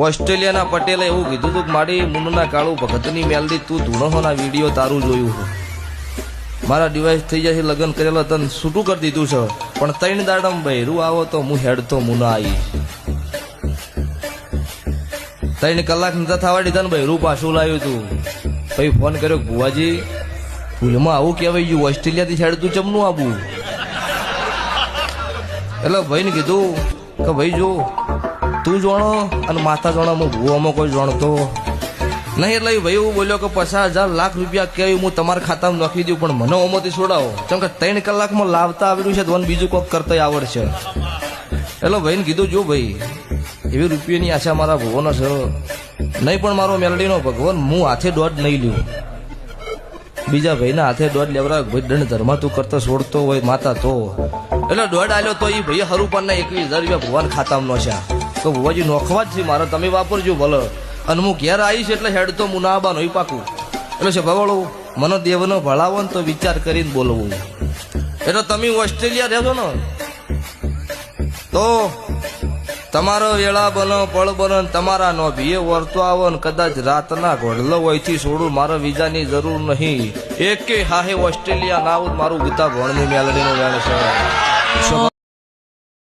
ઓસ્ટ્રેલિયાના પટેલે એવું કીધું હતું કે મારી મુન્ના કાળુ ભગતની મેલડી તું ધૂણોના વિડીયો તારું જોયું છે. મારા ડિવાઇસ થઈ જાય લગ્ન કરેલો તને છૂટું કરી દીધું છે, પણ 3 દાડમ બહેરું આવો તો હું હેડતો મુના આવી. 3 કલાક નતા થવા દીધા ને બહેરું પાછું લાવ્યું તું. પછી ફોન કર્યો ભુવાજી ભૂલમાં આવું કહેવાય ગયું, ઓસ્ટ્રેલિયાથી હેડતું ચમનું આવું. એટલે ભાઈને કીધું કે ભાઈ જો તું જાણો અને માતા જાણો, હું ભૂવામાં કોઈ જાણતો નહીં. એટલે ભાઈ એવું બોલ્યો કે 50,000 લાખ રૂપિયા કેવી હું તમારા ખાતામાં નાખી દઉં, પણ મને ઓમાંથી છોડાવો, કેમ કે 3 કલાકમાં લાવતા આવડ્યું છે તો બીજું કોઈક કરતા આવડશે. એટલે ભાઈને કીધું જો ભાઈ એવી રૂપિયાની આશા મારા ભુવાનો છે નહીં, પણ મારો મેલડીનો ભગવાન હું હાથે દોઢ નહીં લ્યું, બીજા ભાઈના હાથે દોઢ લેવરા. ભાઈ દંડ ધર્મા તું કરતો છોડતો હોય માતા તો. એટલે દોઢ આલ્યો તો એ ભાઈ હરુપાનના 21,000 રૂપિયા ભુવાન ખાતામાં નોખ્યા. તો ભુવાજી નોખવા જ છે મારે, તમે વાપરજો ભલે. અને હું ઘેર આવીશ એટલે હેડ તો મુનાબા નહીં પાકું. એટલે છે ભવાળું મને દેવનો ભળાવો ને તો વિચાર કરીને બોલવું. એટલે તમે ઓસ્ટ્રેલિયા રહેશો ને તો તમારો વેળા બનો પળ બનો તમારા નો ભીએ વરતો આવો ને કદાચ રાતના ઘોડલો હોયથી છોડું, મારા વિઝાની જરૂર નહીં. એકે હાહે ઓસ્ટ્રેલિયા ના આવું મારું ગીતા ભણનું મેલડીનું વેણ છે.